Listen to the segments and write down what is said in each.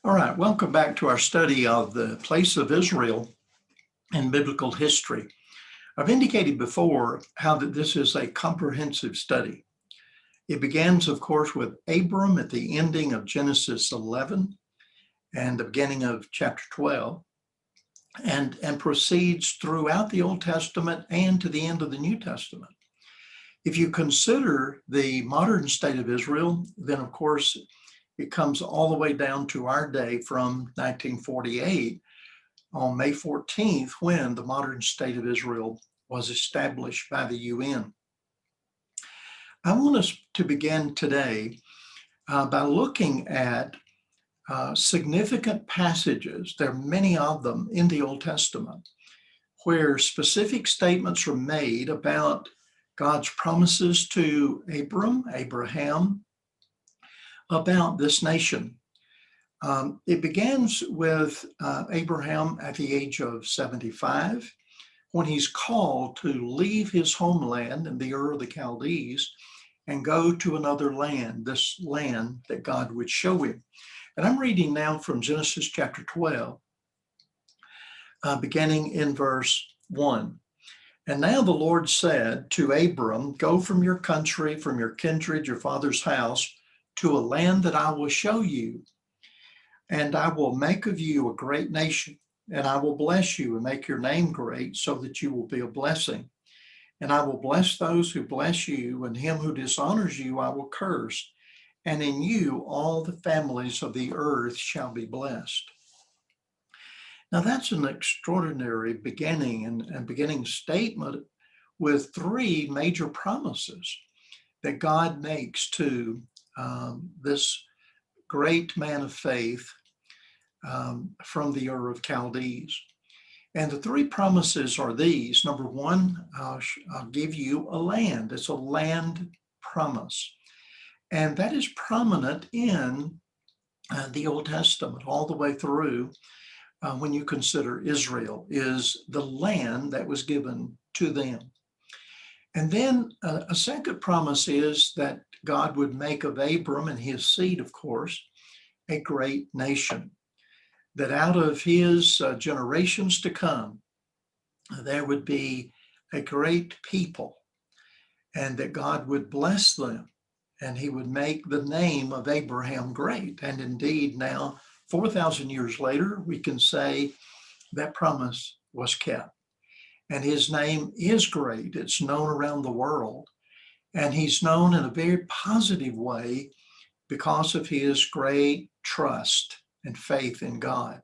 All right, welcome back to our study of the place of Israel in biblical history. I've indicated before how that this is a comprehensive study. It begins, of course, with Abram at the ending of Genesis 11 and the beginning of chapter 12, and proceeds throughout the Old Testament and to the end of the New Testament. If you consider the modern state of Israel, then of course it comes all the way down to our day from 1948 on May 14th, when the modern state of Israel was established by the UN. I want us to begin today by looking at significant passages. There are many of them in the Old Testament where specific statements are made about God's promises to Abraham, about this nation. It begins with Abraham at the age of 75, when he's called to leave his homeland in the Ur of the Chaldees and go to another land, this land that God would show him. And I'm reading now from Genesis chapter 12, beginning in verse 1. And now the Lord said to Abram, go from your country, from your kindred, your father's house, to a land that I will show you. And I will make of you a great nation, and I will bless you and make your name great so that you will be a blessing. And I will bless those who bless you, and him who dishonors you I will curse. And in you all the families of the earth shall be blessed. Now that's an extraordinary beginning and beginning statement with three major promises that God makes to this great man of faith from the Ur of Chaldees. And the three promises are these. Number one, I'll give you a land. It's a land promise. And that is prominent in the Old Testament all the way through. When you consider Israel is the land that was given to them. And then a second promise is that God would make of Abram and his seed, of course, a great nation, that out of his generations to come, there would be a great people, and that God would bless them, and he would make the name of Abraham great. And indeed, now, 4,000 years later, we can say that promise was kept. And his name is great. It's known around the world. And he's known in a very positive way because of his great trust and faith in God.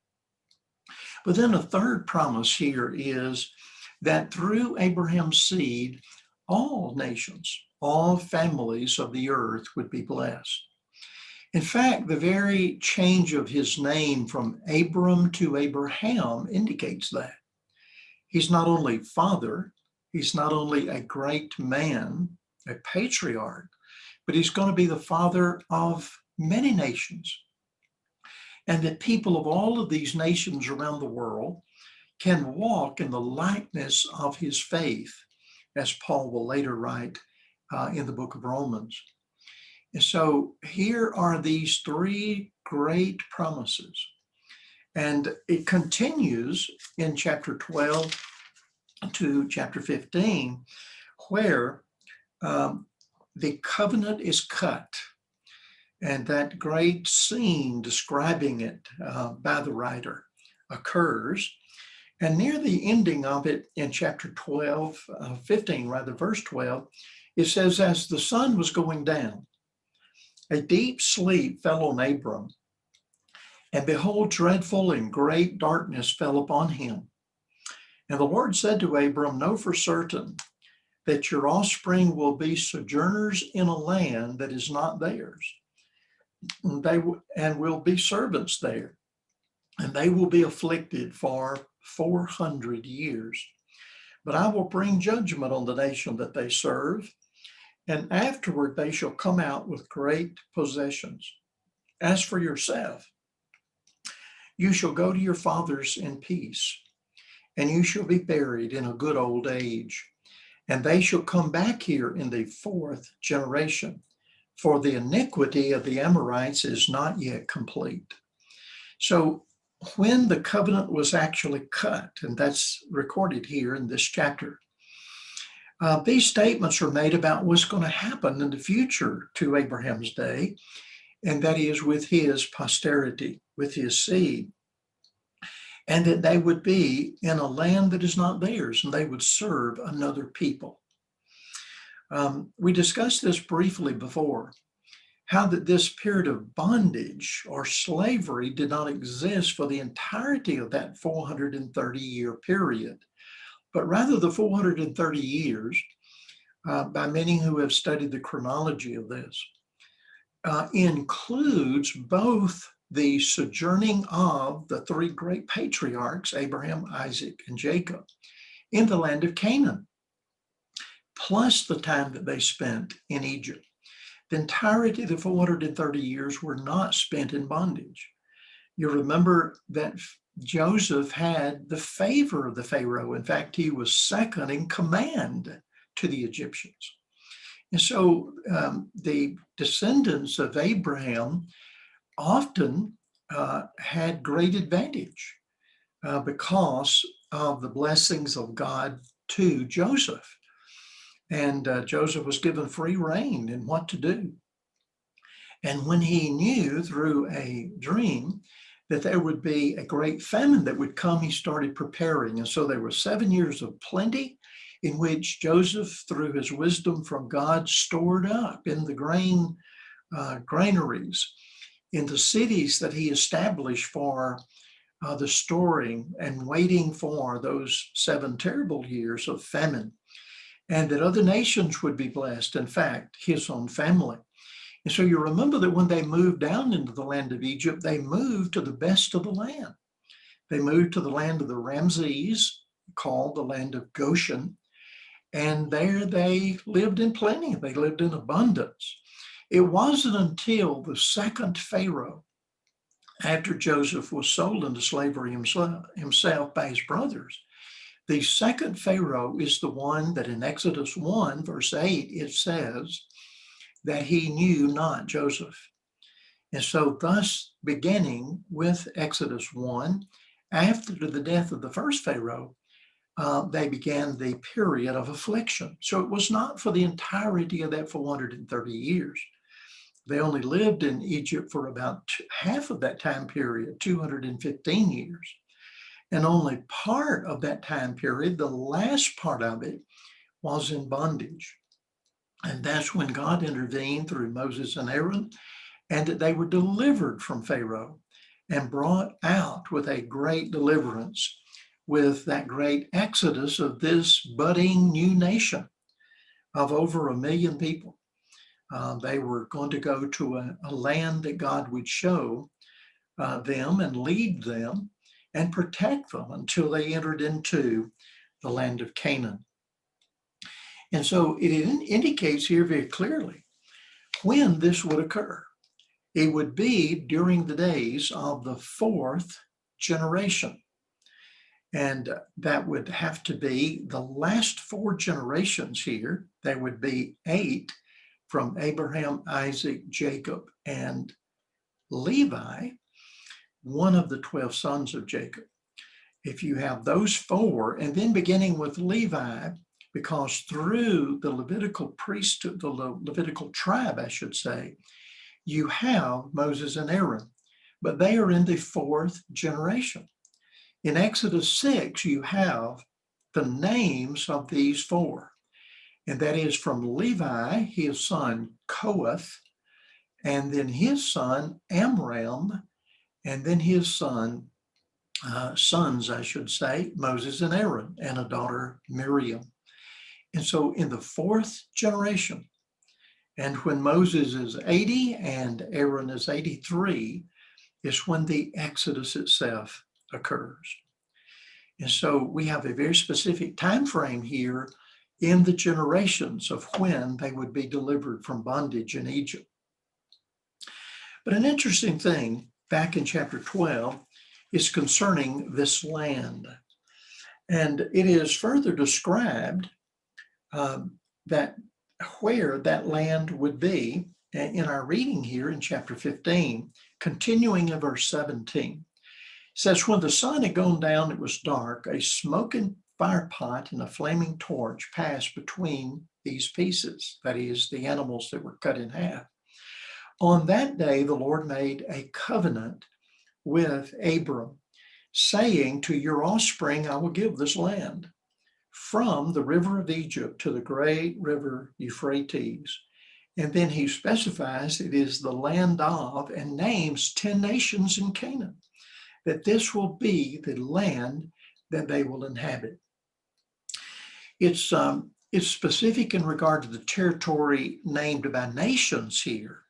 But then a third promise here is that through Abraham's seed, all nations, all families of the earth would be blessed. In fact, the very change of his name from Abram to Abraham indicates that. He's not only father, he's not only a great man, a patriarch, but he's going to be the father of many nations. And that people of all of these nations around the world can walk in the likeness of his faith, as Paul will later write in the book of Romans. And so here are these three great promises. And it continues in chapter 12 to chapter 15, where the covenant is cut. And that great scene describing it by the writer occurs. And near the ending of it in chapter 15, verse 12, it says, as the sun was going down, a deep sleep fell on Abram, and behold, dreadful and great darkness fell upon him. And the Lord said to Abram, know for certain that your offspring will be sojourners in a land that is not theirs. And will be servants there, and they will be afflicted for 400 years. But I will bring judgment on the nation that they serve, and afterward they shall come out with great possessions. As for yourself, you shall go to your fathers in peace, and you shall be buried in a good old age. And they shall come back here in the fourth generation, for the iniquity of the Amorites is not yet complete. So when the covenant was actually cut, and that's recorded here in this chapter, these statements are made about what's going to happen in the future to Abraham's day, and that is with his posterity, with his seed, and that they would be in a land that is not theirs, and they would serve another people. We discussed this briefly before, how that this period of bondage or slavery did not exist for the entirety of that 430-year period, but rather the 430 years, by many who have studied the chronology of this, includes both the sojourning of the three great patriarchs, Abraham, Isaac, and Jacob, in the land of Canaan, plus the time that they spent in Egypt. The entirety of the 430 years were not spent in bondage. You remember that Joseph had the favor of the Pharaoh. In fact, he was second in command to the Egyptians. And so the descendants of Abraham often had great advantage because of the blessings of God to Joseph. And Joseph was given free rein in what to do. And when he knew through a dream that there would be a great famine that would come, he started preparing. And so there were 7 years of plenty in which Joseph, through his wisdom from God, stored up in the granaries, in the cities that he established for the storing and waiting for those 7 terrible years of famine, and that other nations would be blessed, in fact, his own family. And so you remember that when they moved down into the land of Egypt, they moved to the best of the land. They moved to the land of the Ramses, called the land of Goshen, and there they lived in plenty. They lived in abundance. It wasn't until the second Pharaoh, after Joseph was sold into slavery himself by his brothers, the second Pharaoh is the one that in Exodus 1, verse 8, it says that he knew not Joseph. And so thus beginning with Exodus 1, after the death of the first Pharaoh, they began the period of affliction. So it was not for the entirety of that 430 years. They only lived in Egypt for about half of that time period, 215 years. And only part of that time period, the last part of it, was in bondage. And that's when God intervened through Moses and Aaron, and that they were delivered from Pharaoh and brought out with a great deliverance, with that great exodus of this budding new nation of over 1 million people. They were going to go to a land that God would show them and lead them and protect them until they entered into the land of Canaan. And so it indicates here very clearly when this would occur. It would be during the days of the fourth generation. And that would have to be the last 4 generations here. There would be 8 from Abraham, Isaac, Jacob, and Levi, one of the 12 sons of Jacob. If you have those 4, and then beginning with Levi, because through the Levitical priesthood, the Levitical tribe, I should say, you have Moses and Aaron, but they are in the 4th generation. In Exodus 6, you have the names of these 4, and that is from Levi, his son Kohath, and then his son Amram, and then his sons, I should say, Moses and Aaron, and a daughter, Miriam. And so in the 4th generation, and when Moses is 80 and Aaron is 83, is when the Exodus itself occurs. And so we have a very specific time frame here in the generations of when they would be delivered from bondage in Egypt. But an interesting thing back in chapter 12 is concerning this land. And it is further described that where that land would be. in our reading here in chapter 15, continuing in verse 17. It says, when the sun had gone down, it was dark. A smoking fire pot and a flaming torch passed between these pieces, that is, the animals that were cut in half. On that day, the Lord made a covenant with Abram, saying, to your offspring, I will give this land, from the river of Egypt to the great river Euphrates. And then he specifies it is the land of, and names 10 nations in Canaan, that this will be the land that they will inhabit. It's specific in regard to the territory named by nations here,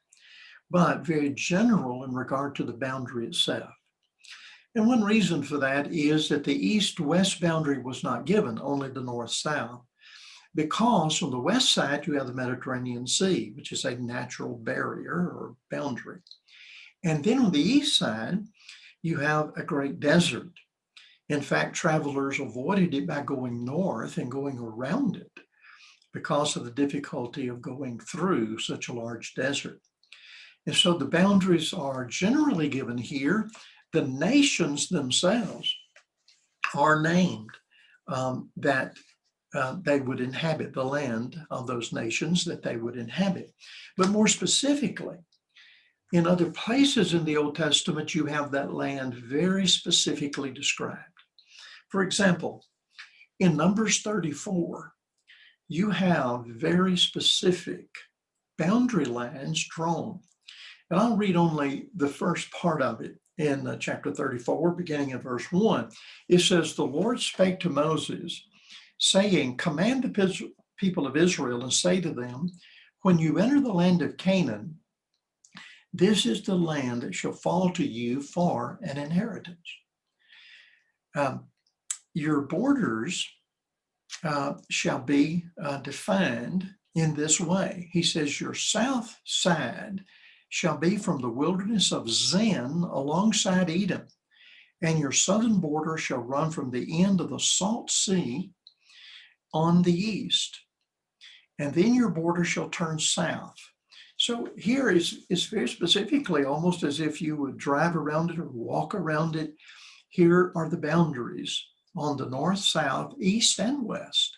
but very general in regard to the boundary itself. And one reason for that is that the east-west boundary was not given, only the north-south, because on the west side you have the Mediterranean Sea, which is a natural barrier or boundary. And then on the east side, you have a great desert. In fact, travelers avoided it by going north and going around it because of the difficulty of going through such a large desert. And so the boundaries are generally given here. The nations themselves are named that they would inhabit the land of those nations that they would inhabit. But more specifically, in other places in the Old Testament, you have that land very specifically described. For example, in Numbers 34, you have very specific boundary lines drawn. And I'll read only the first part of it in chapter 34, beginning in verse 1. It says, the Lord spake to Moses, saying, command the people of Israel and say to them, when you enter the land of Canaan, this is the land that shall fall to you for an inheritance. Your borders shall be defined in this way. He says, your south side shall be from the wilderness of Zin alongside Edom, and your southern border shall run from the end of the Salt Sea on the east, and then your border shall turn south. So here is very specifically, almost as if you would drive around it or walk around it. Here are the boundaries on the north, south, east, and west.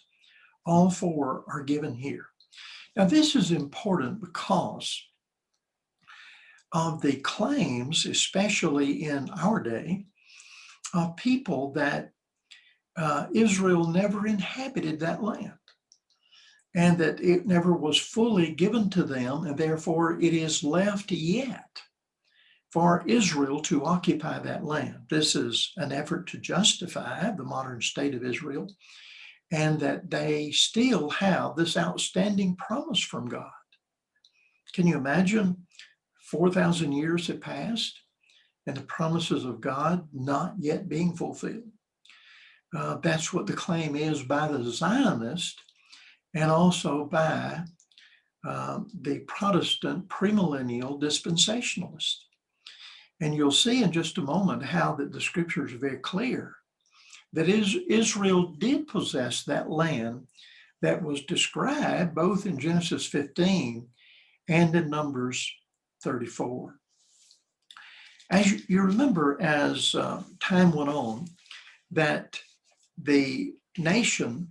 All four are given here. Now, this is important because of the claims, especially in our day, of people that Israel never inhabited that land, and that it never was fully given to them, and therefore it is left yet for Israel to occupy that land. This is an effort to justify the modern state of Israel, and that they still have this outstanding promise from God. Can you imagine 4,000 years have passed and the promises of God not yet being fulfilled? That's what the claim is by the Zionist and also by the Protestant premillennial dispensationalist. And you'll see in just a moment how that the scriptures are very clear that Israel did possess that land that was described both in Genesis 15 and in Numbers 34. As you remember, as time went on, that the nation,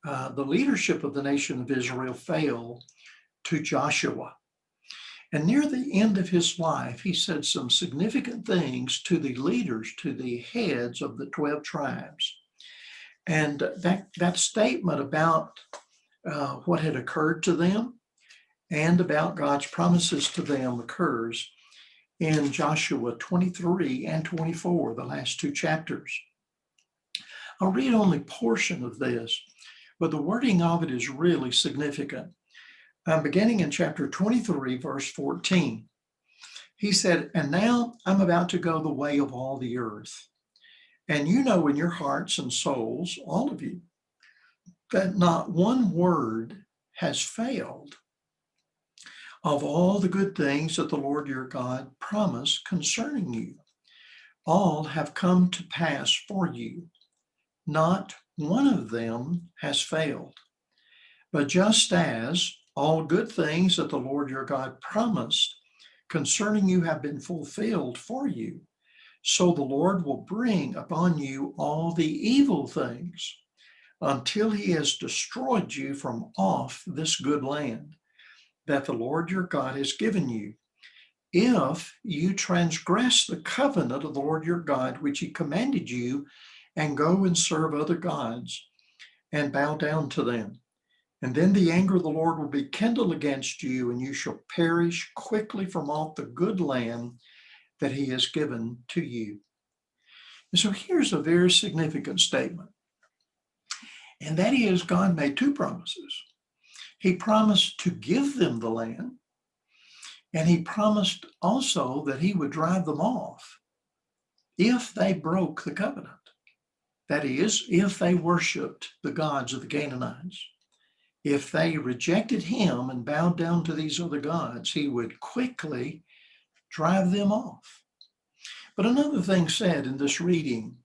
the leadership of the nation of Israel fell to Joshua. And near the end of his life, he said some significant things to the leaders, to the heads of the 12 tribes. And that statement about what had occurred to them and about God's promises to them occurs in Joshua 23 and 24, the last two chapters. I'll read only a portion of this, but the wording of it is really significant. Beginning in chapter 23, verse 14, he said, and now I'm about to go the way of all the earth. And you know in your hearts and souls, all of you, that not one word has failed of all the good things that the Lord your God promised concerning you. All have come to pass for you. Not one of them has failed. But just as All good things that the Lord your God promised concerning you have been fulfilled for you. So the Lord will bring upon you all the evil things until he has destroyed you from off this good land that the Lord your God has given you. If you transgress the covenant of the Lord your God, which he commanded you, and go and serve other gods and bow down to them, and then the anger of the Lord will be kindled against you, and you shall perish quickly from off the good land that he has given to you. And so here's a very significant statement, and that is God made two promises. He promised to give them the land, and he promised also that he would drive them off if they broke the covenant. That is, if they worshiped the gods of the Canaanites. If they rejected him and bowed down to these other gods, he would quickly drive them off. But another thing said in this reading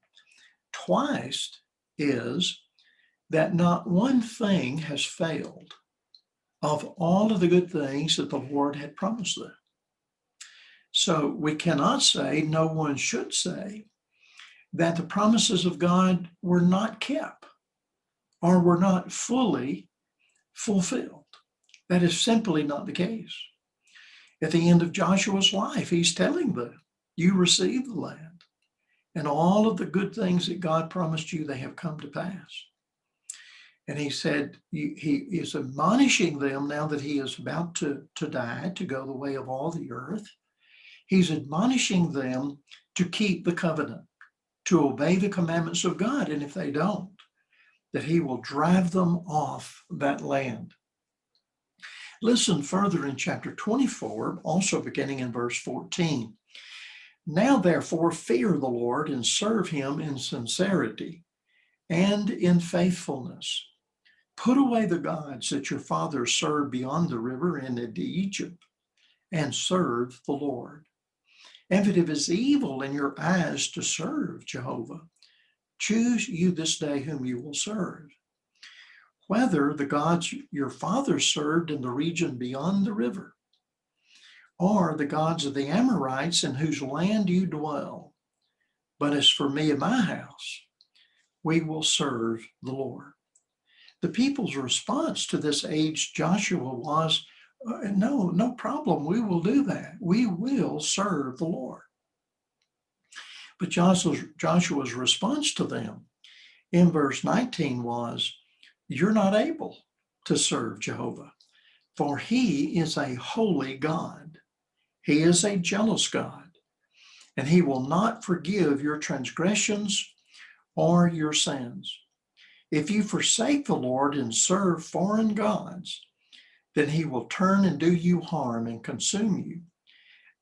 twice is that not one thing has failed of all of the good things that the Lord had promised them. So we cannot say, no one should say, that the promises of God were not kept or were not fully fulfilled. That is simply not the case. At the end of Joshua's life, he's telling them, you receive the land, and all of the good things that God promised you, they have come to pass. And he said, he is admonishing them now that he is about to die, to go the way of all the earth. He's admonishing them to keep the covenant, to obey the commandments of God. And if they don't, that he will drive them off that land. Listen further in chapter 24, also beginning in verse 14. Now, therefore, fear the Lord and serve him in sincerity and in faithfulness. Put away the gods that your fathers served beyond the river and in Egypt, and serve the Lord. And if it is evil in your eyes to serve Jehovah, choose you this day whom you will serve, whether the gods your fathers served in the region beyond the river, or the gods of the Amorites in whose land you dwell. But as for me and my house, we will serve the Lord. The people's response to this aged Joshua was, no problem. We will do that. We will serve the Lord. But Joshua's response to them in verse 19 was, you're not able to serve Jehovah, for he is a holy God. He is a jealous God, and he will not forgive your transgressions or your sins. If you forsake the Lord and serve foreign gods, then he will turn and do you harm and consume you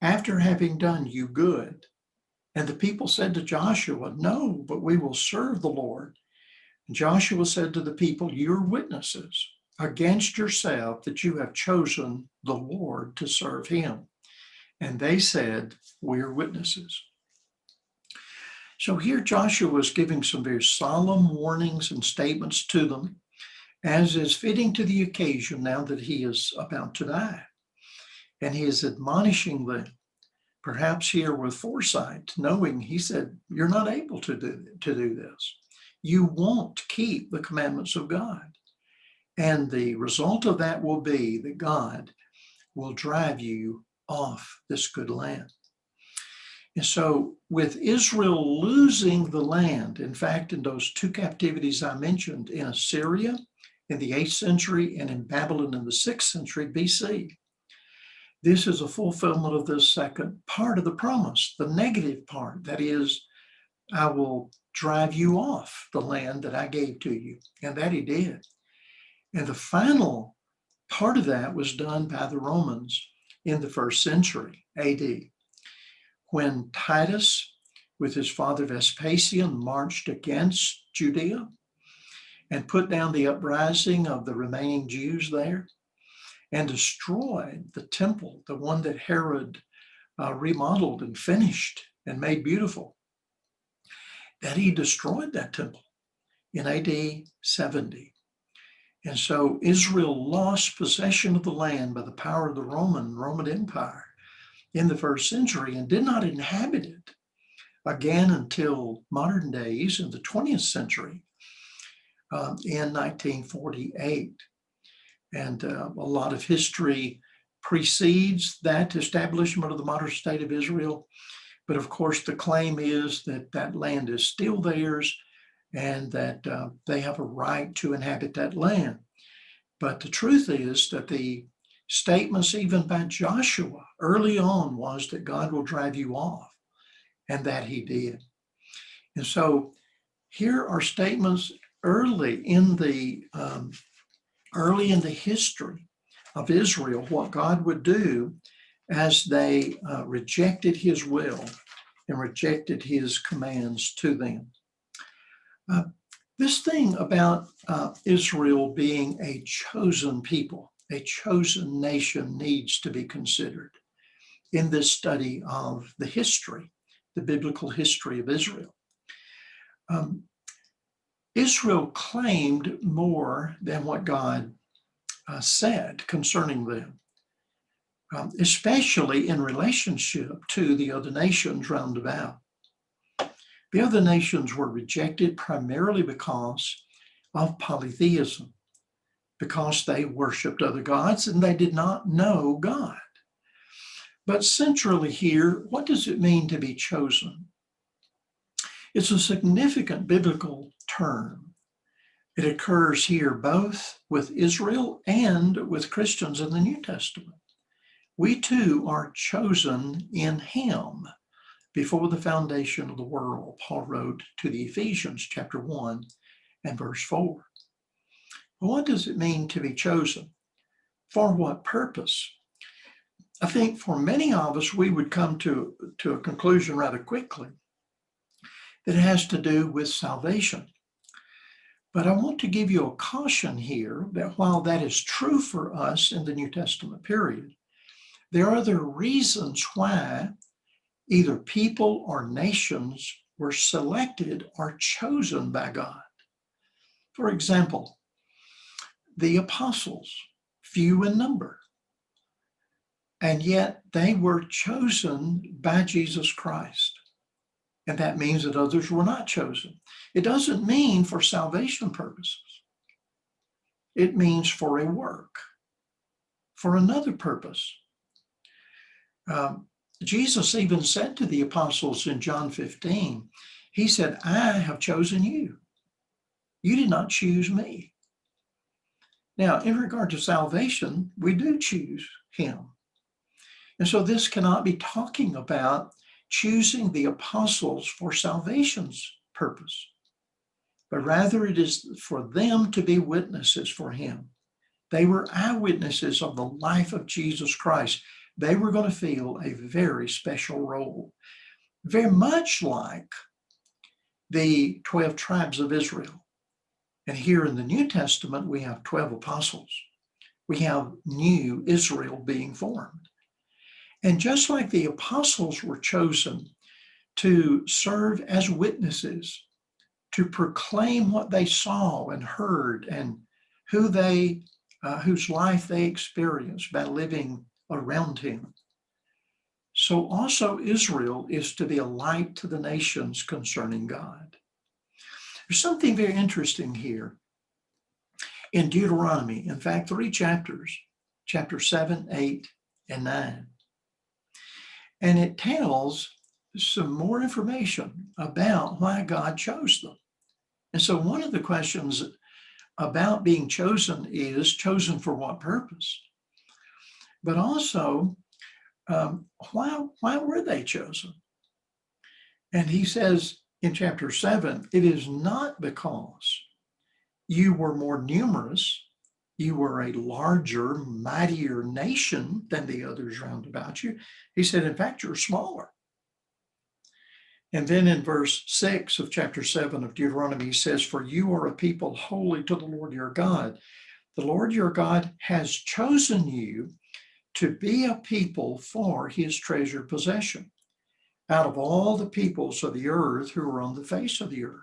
after having done you good. And the people said to Joshua, no, but we will serve the Lord. And Joshua said to the people, you're witnesses against yourself that you have chosen the Lord to serve him. And they said, we're witnesses. So here Joshua is giving some very solemn warnings and statements to them, as is fitting to the occasion now that he is about to die. And he is admonishing them, perhaps here with foresight, knowing, he said, you're not able to do this. You won't keep the commandments of God. And the result of that will be that God will drive you off this good land. And so with Israel losing the land, in fact, in those two captivities I mentioned, in Assyria in the 8th century and in Babylon in the 6th century BC, this is a fulfillment of the second part of the promise, the negative part. That is, I will drive you off the land that I gave to you. And that he did. And the final part of that was done by the Romans in the 1st century AD, when Titus, with his father Vespasian, marched against Judea and put down the uprising of the remaining Jews there and destroyed the temple, the one that Herod remodeled and finished and made beautiful. That he destroyed that temple in AD 70. And so Israel lost possession of the land by the power of the Roman Empire in the first century and did not inhabit it again until modern days in the 20th century in 1948. And a lot of history precedes that establishment of the modern state of Israel. But of course, the claim is that that land is still theirs and that they have a right to inhabit that land. But the truth is that the statements even by Joshua early on was that God will drive you off, and that he did. And so here are statements early in the history of Israel, what God would do as they rejected his will and rejected his commands to them. This thing about Israel being a chosen people, a chosen nation, needs to be considered in this study of the history, the biblical history of Israel. Israel claimed more than what God said concerning them, especially in relationship to the other nations round about. The other nations were rejected primarily because of polytheism, because they worshiped other gods and they did not know God. But centrally here, what does it mean to be chosen? It's a significant biblical term. It occurs here both with Israel and with Christians in the New Testament. We too are chosen in him before the foundation of the world, Paul wrote to the Ephesians chapter 1 and verse 4. Well, what does it mean to be chosen? For what purpose? I think for many of us, we would come to a conclusion rather quickly that it has to do with salvation. But I want to give you a caution here that while that is true for us in the New Testament period, there are other reasons why either people or nations were selected or chosen by God. For example, the apostles, few in number, and yet they were chosen by Jesus Christ. And that means that others were not chosen. It doesn't mean for salvation purposes. It means for a work, for another purpose. Jesus even said to the apostles in John 15, he said, I have chosen you. You did not choose me. Now, in regard to salvation, we do choose him. And so this cannot be talking about choosing the apostles for salvation's purpose, but rather it is for them to be witnesses for him. They were eyewitnesses of the life of Jesus Christ. They were going to fill a very special role, very much like the 12 tribes of Israel. And here in the New Testament, we have 12 apostles. We have new Israel being formed. And just like the apostles were chosen to serve as witnesses, to proclaim what they saw and heard and whose life they experienced by living around him, so also Israel is to be a light to the nations concerning God. There's something very interesting here in Deuteronomy. In fact, 3 chapters, chapter 7, 8, and 9. And it tells some more information about why God chose them. And so one of the questions about being chosen is chosen for what purpose? But also, why were they chosen? And he says in chapter 7, it is not because you were more numerous, you were a larger, mightier nation than the others round about you. He said, in fact, you're smaller. And then in verse 6 of chapter 7 of Deuteronomy, he says, for you are a people holy to the Lord your God. The Lord your God has chosen you to be a people for his treasured possession out of all the peoples of the earth who are on the face of the earth.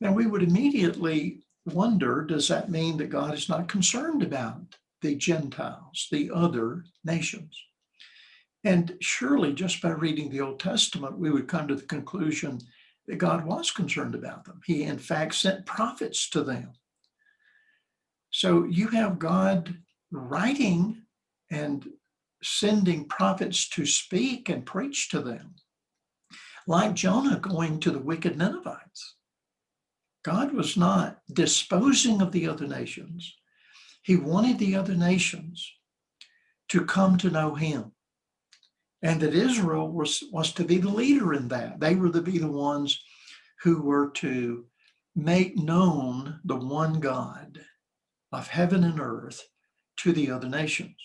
Now we would immediately wonder, does that mean that God is not concerned about the Gentiles, the other nations? And surely just by reading the Old Testament, we would come to the conclusion that God was concerned about them. He, in fact, sent prophets to them. So you have God writing and sending prophets to speak and preach to them, like Jonah going to the wicked Ninevites. God was not disposing of the other nations. He wanted the other nations to come to know him, and that Israel was to be the leader in that. They were to be the ones who were to make known the one God of heaven and earth to the other nations.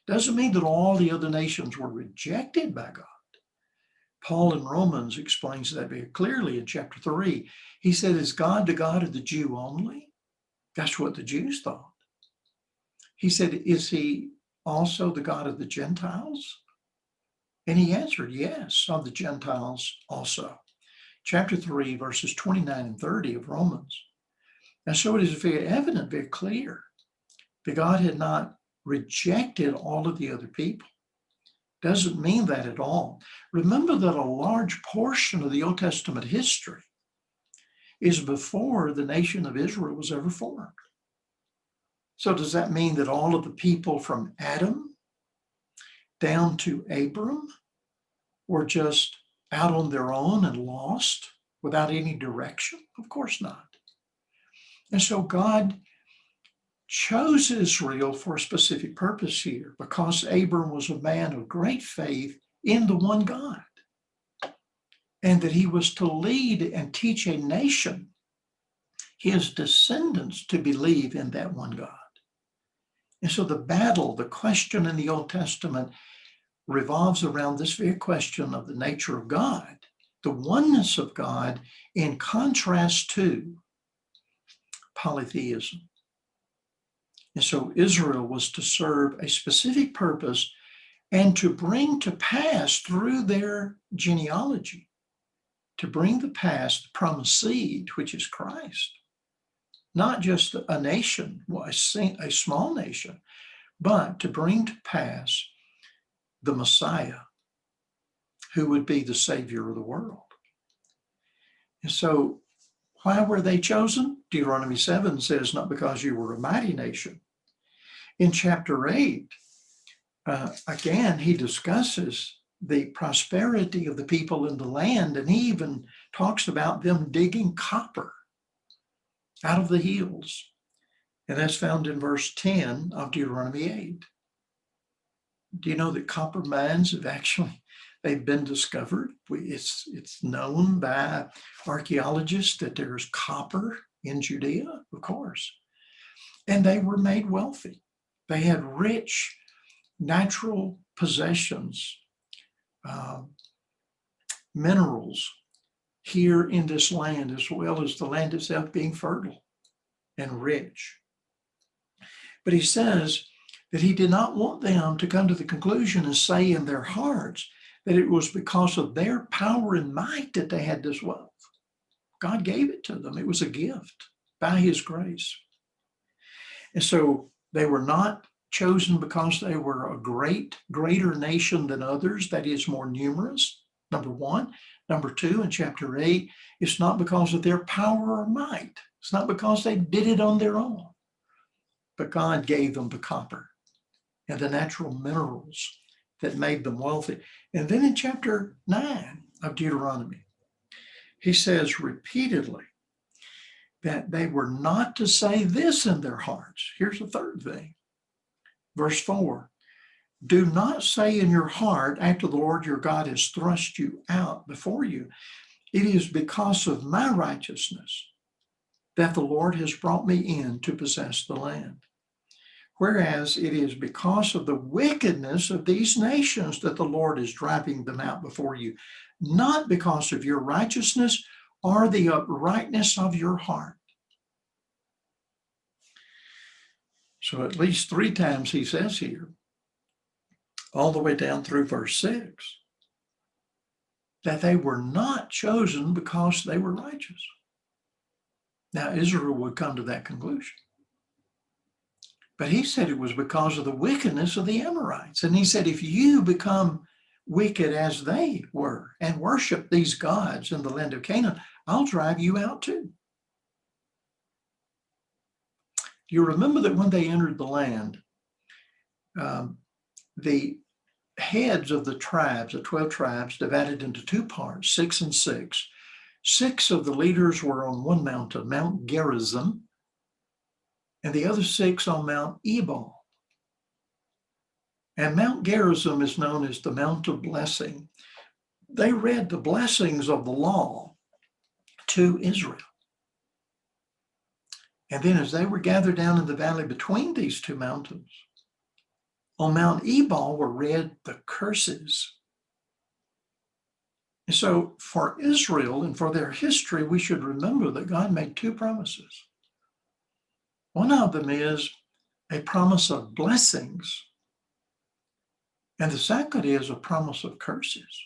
Doesn't mean that all the other nations were rejected by God. Paul in Romans explains that very clearly in chapter 3. He said, is God the God of the Jew only? That's what the Jews thought. He said, is he also the God of the Gentiles? And he answered, yes, of the Gentiles also. Chapter 3, verses 29 and 30 of Romans. And so it is very evident, very clear, that God had not rejected all of the other people. Doesn't mean that at all. Remember that a large portion of the Old Testament history is before the nation of Israel was ever formed. So does that mean that all of the people from Adam down to Abram were just out on their own and lost without any direction? Of course not. And so God chose Israel for a specific purpose here, because Abram was a man of great faith in the one God, and that he was to lead and teach a nation, his descendants, to believe in that one God. And so the battle, the question in the Old Testament revolves around this very question of the nature of God, the oneness of God, in contrast to polytheism. And so Israel was to serve a specific purpose and to bring to pass through their genealogy, to bring to pass the promised seed, which is Christ. Not just a nation, a small nation, but to bring to pass the Messiah, who would be the Savior of the world. And so why were they chosen? Deuteronomy 7 says, not because you were a mighty nation. In chapter 8, again, he discusses the prosperity of the people in the land, and he even talks about them digging copper out of the hills. And that's found in verse 10 of Deuteronomy 8. Do you know that copper mines they've been discovered? It's known by archaeologists that there's copper in Judea, of course. And they were made wealthy. They had rich natural possessions, minerals here in this land, as well as the land itself being fertile and rich. But he says that he did not want them to come to the conclusion and say in their hearts that it was because of their power and might that they had this wealth. God gave it to them. It was a gift by his grace. And so they were not chosen because they were a greater nation than others, that is, more numerous, number one. Number two, in chapter 8, it's not because of their power or might. It's not because they did it on their own. But God gave them the copper and the natural minerals that made them wealthy. And then in chapter 9 of Deuteronomy, he says repeatedly that they were not to say this in their hearts. Here's the third thing. Verse 4, do not say in your heart, after the Lord your God has thrust you out before you, it is because of my righteousness that the Lord has brought me in to possess the land. Whereas it is because of the wickedness of these nations that the Lord is driving them out before you, not because of your righteousness or the uprightness of your heart. So at least 3 times he says here, all the way down through verse 6, that they were not chosen because they were righteous. Now, Israel would come to that conclusion. But he said it was because of the wickedness of the Amorites. And he said, if you become wicked as they were and worship these gods in the land of Canaan, I'll drive you out too. Do you remember that when they entered the land, the heads of the tribes, the 12 tribes, divided into two parts, 6 and 6. 6 of the leaders were on one mountain, Mount Gerizim, and the other 6 on Mount Ebal. And Mount Gerizim is known as the Mount of Blessing. They read the blessings of the law to Israel. And then as they were gathered down in the valley between these two mountains, on Mount Ebal were read the curses. And so for Israel and for their history, we should remember that God made 2 promises. One of them is a promise of blessings, and the second is a promise of curses,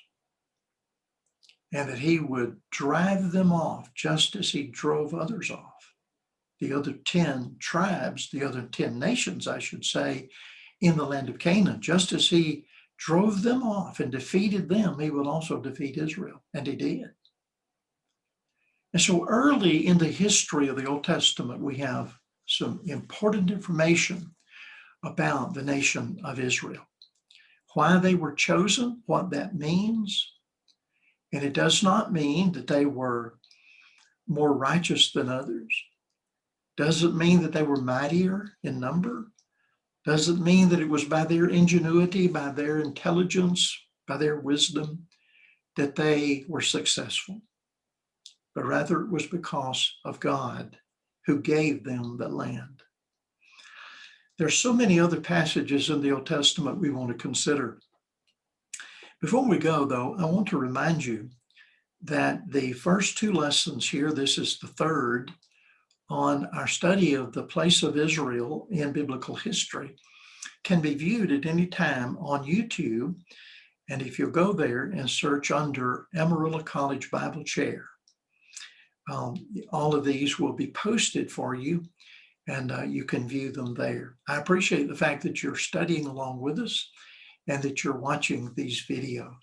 and that he would drive them off just as he drove others off. The other 10 tribes, the other 10 nations, I should say, in the land of Canaan, just as he drove them off and defeated them, he will also defeat Israel, and he did. And so early in the history of the Old Testament, we have some important information about the nation of Israel, why they were chosen, what that means. And it does not mean that they were more righteous than others. Doesn't mean that they were mightier in number. Doesn't mean that it was by their ingenuity, by their intelligence, by their wisdom that they were successful, but rather it was because of God who gave them the land. There's so many other passages in the Old Testament we want to consider. Before we go, though, I want to remind you that the first 2 lessons here, this is the third, on our study of the place of Israel in biblical history, can be viewed at any time on YouTube. And if you go there and search under Amarillo College Bible Chair, all of these will be posted for you, and you can view them there. I appreciate the fact that you're studying along with us and that you're watching these videos.